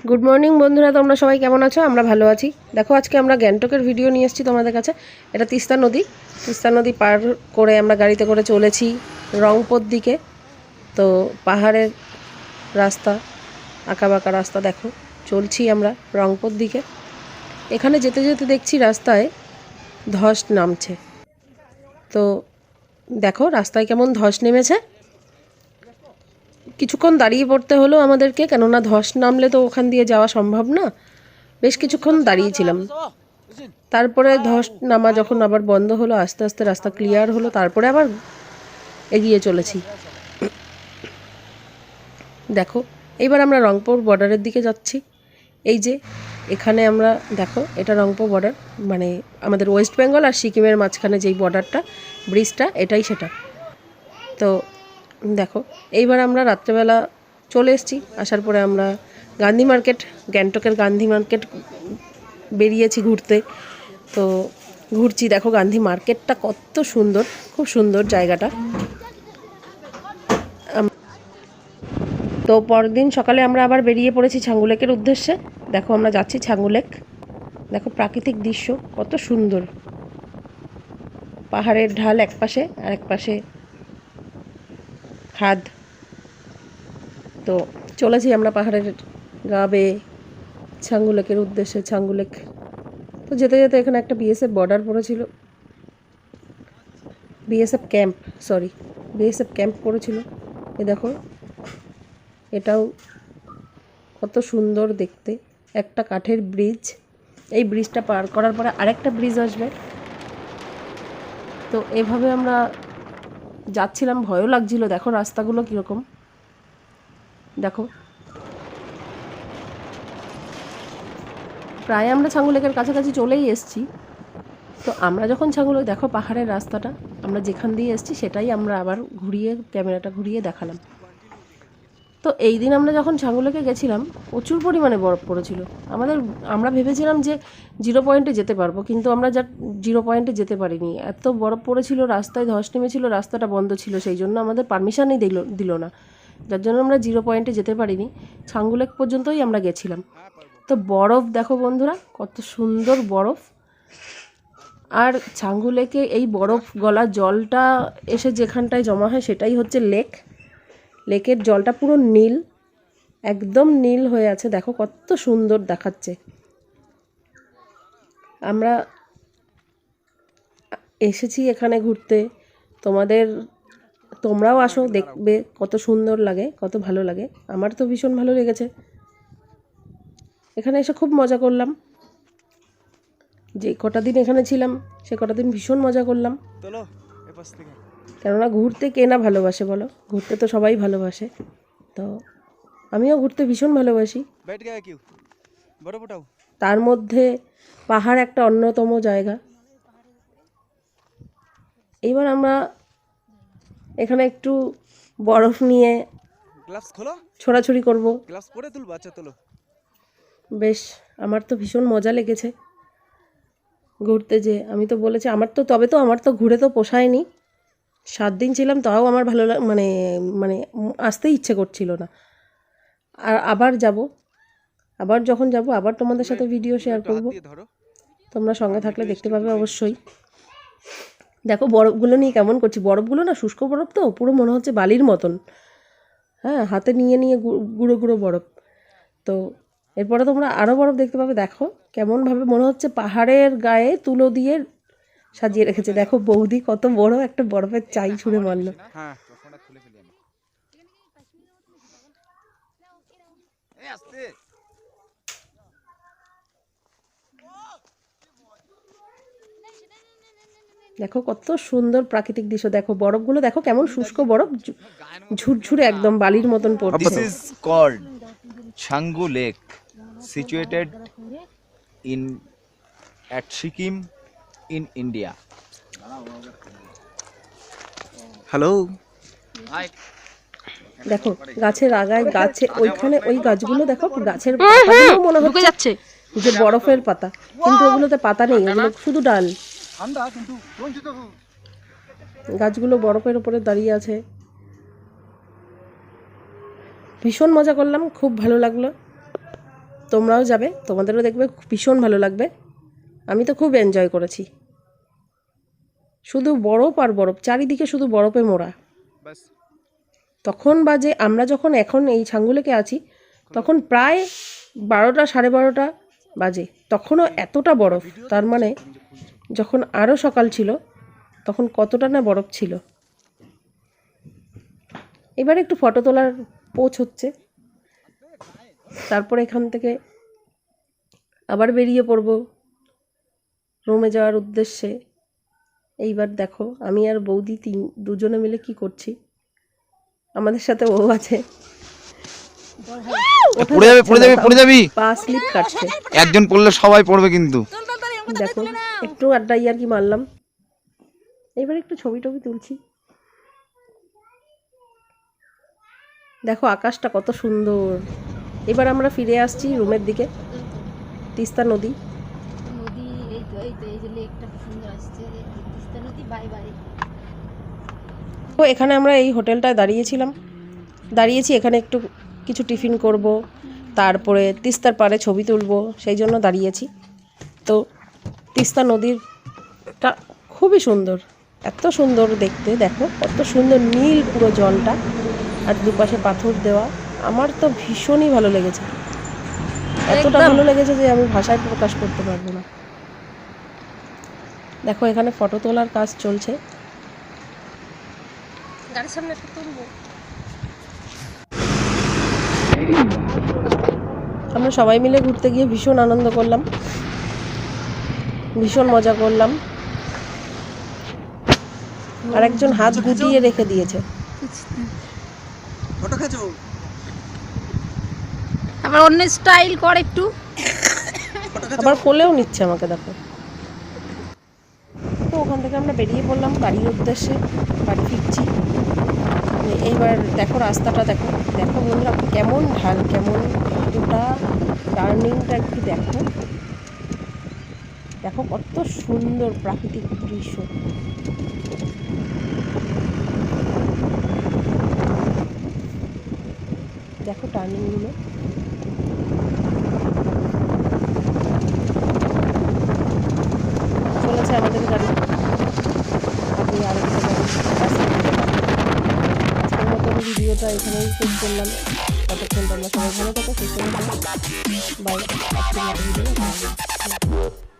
Good morning বন্ধুরা, তোমরা সবাই কেমন আছো? আমরা ভালো আছি। দেখো আজকে আমরা গ্যাংটকের ভিডিও নিয়ে এসেছি তোমাদের কাছে। এটা তিস্তা নদী পার করে আমরা গাড়িতে করে চলেছি রংপুর দিকে। তো পাহাড়ের রাস্তা, আঁকাবাঁকা রাস্তা, দেখো চলছি আমরা রংপুর দিকে। এখানে যেতে যেতে দেখছি রাস্তায় ধস নামছে। তো দেখো রাস্তায় কেমন ধস নেমেছে। কিছুক্ষণ দাঁড়িয়ে পড়তে হলো আমাদেরকে, কেননা ধস নামলে তো ওখান দিয়ে যাওয়া সম্ভব না। বেশ কিছুক্ষণ দাঁড়িয়েছিলাম। তারপরে ধস নামা যখন আবার বন্ধ হলো, আস্তে আস্তে রাস্তা ক্লিয়ার হলো, তারপরে আবার এগিয়ে চলেছি। দেখো এইবার আমরা রংপুর বর্ডারের দিকে যাচ্ছি। এই যে এখানে আমরা, দেখো এটা রংপুর বর্ডার, মানে আমাদের ওয়েস্ট বেঙ্গল আর সিকিমের মাঝখানে যেই বর্ডারটা, ব্রিজটা, এটাই সেটা। তো দেখো এইবার আমরা রাত্রেবেলা চলে এসেছি। আসার পরে আমরা গান্ধী মার্কেট, গ্যাংটকের গান্ধী মার্কেট বেরিয়েছি ঘুরতে। তো ঘুরছি, দেখো গান্ধী মার্কেটটা কত সুন্দর, খুব সুন্দর জায়গাটা। তো পরের দিন সকালে আমরা আবার বেরিয়ে পড়েছি ছাঙ্গু লেকের উদ্দেশ্যে। দেখো আমরা যাচ্ছি ছাঙ্গু লেক। দেখো প্রাকৃতিক দৃশ্য কত সুন্দর, পাহাড়ের ঢাল এক পাশে আর এক পাশে খাদ। তো চলেছি আমরা পাহাড়ের গা বেয়ে ছাঙ্গু লেকের উদ্দেশ্যে। ছাঙ্গু লেক তো যেতে যেতে এখানে একটা বিএসএফ বর্ডার পড়েছিল, বিএসএফ ক্যাম্প পড়েছিল। এ দেখো এটাও কত সুন্দর দেখতে, একটা কাঠের ব্রিজ। এই ব্রিজটা পার করার পরে আরেকটা ব্রিজ আসবে। তো এভাবে আমরা যাচ্ছিলাম, ভয়ও লাগছিল। দেখো রাস্তাগুলো কীরকম, দেখো প্রায় আমরা ছাঙ্গু লেকের কাছাকাছি চলেই এসেছি। তো আমরা যখন ছাঙ্গু লেক, দেখো পাহাড়ের রাস্তাটা, আমরা যেখান দিয়ে এসেছি সেটাই আমরা আবার ঘুরিয়ে, ক্যামেরাটা ঘুরিয়ে দেখালাম। তো এই দিন আমরা যখন ছাঙ্গু লেকে গেছিলাম, প্রচুর পরিমাণে বরফ পড়েছিল। আমরা ভেবেছিলাম যে 0 পয়েন্টে যেতে পারবো, কিন্তু আমরা 0 পয়েন্টে যেতে পারিনি। এত বরফ পড়েছিল, রাস্তায় ধস নেমেছিল, রাস্তাটা বন্ধ ছিল, সেই জন্য আমাদের পারমিশনই দিল না, যার জন্য আমরা 0 পয়েন্টে যেতে পারিনি। ছাঙ্গু লেক পর্যন্তই আমরা গেছিলাম। তো বরফ দেখো বন্ধুরা, কত সুন্দর বরফ। আর ছাঙ্গু লেকে এই বরফ গলা জলটা এসে যেখানটায় জমা হয় সেটাই হচ্ছে লেক। লেকের জলটা পুরো নীল, একদম নীল হয়ে আছে। দেখো কত সুন্দর দেখাচ্ছে। আমরা এসেছি এখানে ঘুরতে, তোমরাও আসো, দেখবে কত সুন্দর লাগে, কত ভালো লাগে। আমার তো ভীষণ ভালো লেগেছে, এখানে এসে খুব মজা করলাম। যে কটা দিন এখানে ছিলাম সে কটা দিন ভীষণ মজা করলাম। কেননা ঘুরতে কে না ভালোবাসে বলো, ঘুরতে তো সবাই ভালোবাসে। তো আমিও ঘুরতে ভীষণ ভালোবাসি। তার মধ্যে পাহাড় একটা অন্যতম জায়গা। এইবার আমরা এখানে একটু বরফ নিয়ে ছোড়াছুড়ি করব। বেশ, আমার তো ভীষণ মজা লেগেছে ঘুরতে। যে আমি তো বলেছি আমার তো ঘুরে তো পোষায়নি। 7 দিন ছিলাম, তাও আমার ভালো মানে মানে আসতে ইচ্ছে করছিল না। আর আবার যখন যাব আবার তোমাদের সাথে ভিডিও শেয়ার করব, তোমরা সঙ্গে থাকলে দেখতে পাবে অবশ্যই। দেখো বরফগুলো নিয়ে কেমন করছি। বরফগুলো না শুষ্ক বরফ, তো পুরো মনে হচ্ছে বালির মতন। হ্যাঁ, হাতে নিয়ে নিয়ে গুঁড়ো গুঁড়ো বরফ। তো এরপরে তোমরা আরও বরফ দেখতে পাবে। দেখো কেমনভাবে মনে হচ্ছে পাহাড়ের গায়ে তুলো দিয়ে সাজিয়ে রেখেছে। দেখো বৌদি কত বড় একটা বরফের চাই ছুঁড়ে মারলো। দেখো কত সুন্দর প্রাকৃতিক দৃশ্য। দেখো বরফগুলো দেখো কেমন শুষ্ক বরফ, ঝুরঝুরে একদম বালির মতন পড়ছে। This is called Changu Lake, situated at Sikkim in India. Hello. দেখো গাছের আগায়, ওইখানে ওই গাছগুলো, দেখো গাছের পাতাগুলো মনে হচ্ছে যাচ্ছে যে বরফের পাতা, কিন্তু ওগুলোতে পাতা নেই, ওগুলো শুধু ডাল। গাছগুলো বরফের উপরে দাঁড়িয়ে আছে। ভীষণ মজা করলাম, খুব ভালো লাগলো। তোমরাও যাবে, তোমাদেরও দেখবে ভীষণ ভালো লাগবে। আমি তো খুব এনজয় করেছি। শুধু বরফ আর বরফ, চারিদিকে শুধু বরফে মোড়া। তখন বাজে, আমরা যখন এখন এই ছাঙ্গুলেকে আছি তখন প্রায় 12টা 12:30 বাজে, তখনও এতটা বরফ। তার মানে যখন আরও সকাল ছিল তখন কতটা না বরফ ছিল। এবার একটু ফটো তোলার পোজ হচ্ছে, তারপর এখান থেকে আবার বেরিয়ে পড়ব রুমে যাওয়ার উদ্দেশ্যে। এইবার দেখো আমি আর বৌদি দুজনে মিলে কি করছি। আমাদের সাথে ও আছে, পড়ে যাবি। পা স্লিপ কাটছে। একজন পড়লে সবাই পড়বে কিন্তু। দেখো একটু আড্ডা আর কি মারলাম, এবার একটু ছবি টবি তুলছি। দেখো আকাশটা কত সুন্দর। এবার আমরা ফিরে আসছি রুমের দিকে। তিস্তা নদী, তো এখানে আমরা এই হোটেলটায় দাঁড়িয়েছি। এখানে একটু কিছু টিফিন করব, তারপরে তিস্তার পাড়ে ছবি তুলব, সেই জন্য দাঁড়িয়েছি। তো তিস্তা নদীরটা খুবই সুন্দর, এত সুন্দর দেখতে। দেখো কত সুন্দর নীল পুরো জলটা, আর দুপাশে পাথর দেওয়া। আমার তো ভীষণই ভালো লেগেছে, এতটা ভালো লেগেছে যে আমি ভাষায় প্রকাশ করতে পারবো না। দেখো এখানে ফটো তোলার কাজ চলছে। গাড়ির সামনে একটা তুলবো। আমরা সবাই মিলে ঘুরতে গিয়ে ভীষণ আনন্দ করলাম, ভীষণ মজা করলাম। আর একজন হাত গুটিয়ে রেখে দিয়েছে। আবার অন্য স্টাইল কর একটু, আবার কোলেও নিচ্ছে আমাকে। দেখো, তো ওখান থেকে আমরা বেরিয়ে পড়লাম বাড়ির উদ্দেশ্যে, বাড়ি ফিরছি। এইবার দেখো রাস্তাটা, দেখো দেখো বন্ধুরা কেমন ঢাল, কেমন কতটা টার্নিংটা একটু দেখো। দেখো কত সুন্দর প্রাকৃতিক দৃশ্য। দেখো টার্নিংগুলো। চলেছে আমাদের গাড়ি, আপনি আরেকটা গাড়ি। আজকের মতন ভিডিওটা এখানেই শেষ করলাম। ততক্ষণ তোমরা সবাই ভালো থাকো, সুস্থ থাকো। বাই। আজকের মতো ভিডিও।